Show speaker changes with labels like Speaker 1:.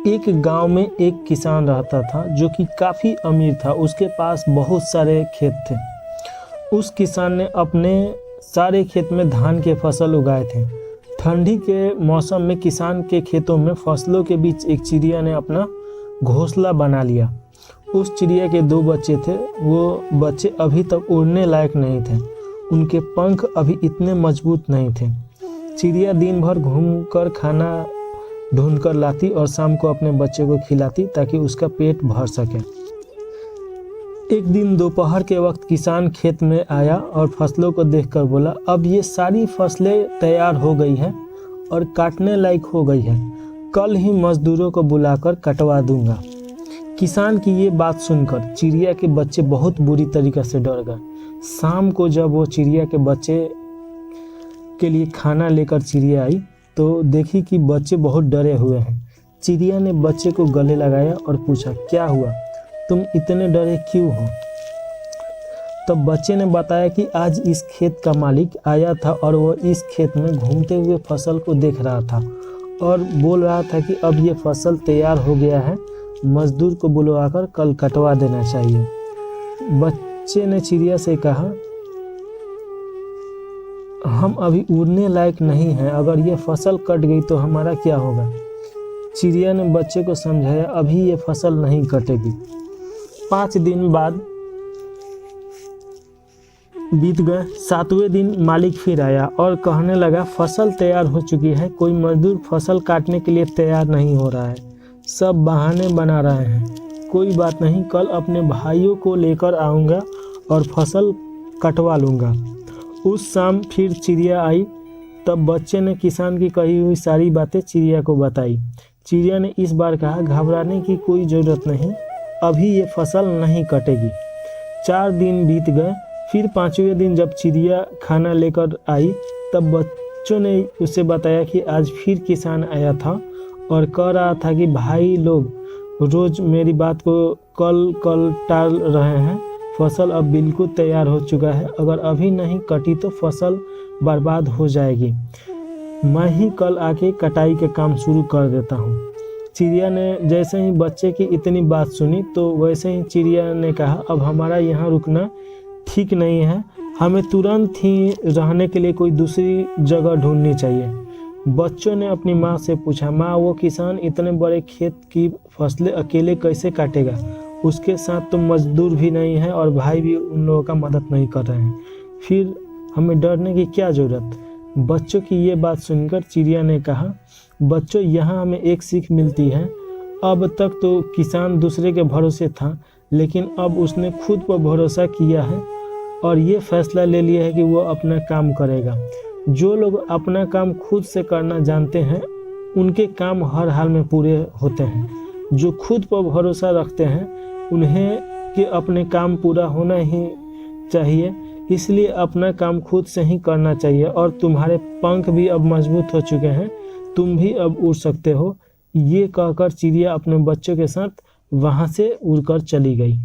Speaker 1: एक गांव में एक किसान रहता था जो कि काफ़ी अमीर था। उसके पास बहुत सारे खेत थे। उस किसान ने अपने सारे खेत में धान के फसल उगाए थे। ठंडी के मौसम में किसान के खेतों में फसलों के बीच एक चिड़िया ने अपना घोंसला बना लिया। उस चिड़िया के 2 बच्चे थे। वो बच्चे अभी तक उड़ने लायक नहीं थे। उनके पंख अभी इतने मजबूत नहीं थे। चिड़िया दिन भर घूमकर खाना ढूंढ कर लाती और शाम को अपने बच्चे को खिलाती ताकि उसका पेट भर सके। एक दिन दोपहर के वक्त किसान खेत में आया और फसलों को देखकर बोला, अब ये सारी फसलें तैयार हो गई हैं और काटने लायक हो गई हैं। कल ही मजदूरों को बुलाकर कटवा दूंगा। किसान की ये बात सुनकर चिड़िया के बच्चे बहुत बुरी तरीके से डर गए। शाम को जब वो चिड़िया के बच्चे के लिए खाना लेकर चिड़िया आई तो देखी कि बच्चे बहुत डरे हुए हैं। चिड़िया ने बच्चे को गले लगाया और पूछा, क्या हुआ, तुम इतने डरे क्यों हो? तब बच्चे ने बताया कि आज इस खेत का मालिक आया था और वह इस खेत में घूमते हुए फसल को देख रहा था और बोल रहा था कि अब ये फसल तैयार हो गया है, मजदूर को बुलवाकर कल कटवा देना चाहिए। बच्चे ने चिड़िया से कहा, हम अभी उड़ने लायक नहीं हैं, अगर ये फसल कट गई तो हमारा क्या होगा? चिड़िया ने बच्चे को समझाया, अभी ये फसल नहीं कटेगी। 5 दिन बाद बीत गए। 7वें दिन मालिक फिर आया और कहने लगा, फसल तैयार हो चुकी है, कोई मजदूर फसल काटने के लिए तैयार नहीं हो रहा है, सब बहाने बना रहे हैं। कोई बात नहीं, कल अपने भाइयों को लेकर आऊँगा और फसल कटवा लूँगा। उस शाम फिर चिड़िया आई। तब बच्चे ने किसान की कही हुई सारी बातें चिड़िया को बताई। चिड़िया ने इस बार कहा, घबराने की कोई ज़रूरत नहीं, अभी ये फसल नहीं कटेगी। 4 दिन बीत गए। फिर 5वें दिन जब चिड़िया खाना लेकर आई तब बच्चों ने उसे बताया कि आज फिर किसान आया था और कह रहा था कि भाई लोग रोज़ मेरी बात को कल टाल रहे हैं, फसल अब बिल्कुल तैयार हो चुका है, अगर अभी नहीं कटी तो फसल बर्बाद हो जाएगी। मैं ही कल आके कटाई के काम शुरू कर देता हूँ। चिड़िया ने जैसे ही बच्चे की इतनी बात सुनी तो वैसे ही चिड़िया ने कहा, अब हमारा यहाँ रुकना ठीक नहीं है, हमें तुरंत ही रहने के लिए कोई दूसरी जगह ढूंढनी चाहिए। बच्चों ने अपनी माँ से पूछा, माँ वो किसान इतने बड़े खेत की फसलें अकेले कैसे काटेगा? उसके साथ तो मजदूर भी नहीं है और भाई भी उन लोगों का मदद नहीं कर रहे हैं, फिर हमें डरने की क्या ज़रूरत? बच्चों की ये बात सुनकर चिड़िया ने कहा, बच्चों यहाँ हमें एक सीख मिलती है। अब तक तो किसान दूसरे के भरोसे था, लेकिन अब उसने खुद पर भरोसा किया है और ये फैसला ले लिया है कि वो अपना काम करेगा। जो लोग अपना काम खुद से करना जानते हैं उनके काम हर हाल में पूरे होते हैं। जो खुद पर भरोसा रखते हैं उन्हें कि अपने काम पूरा होना ही चाहिए, इसलिए अपना काम खुद से ही करना चाहिए। और तुम्हारे पंख भी अब मजबूत हो चुके हैं, तुम भी अब उड़ सकते हो। ये कहकर चिड़िया अपने बच्चों के साथ वहाँ से उड़कर चली गई।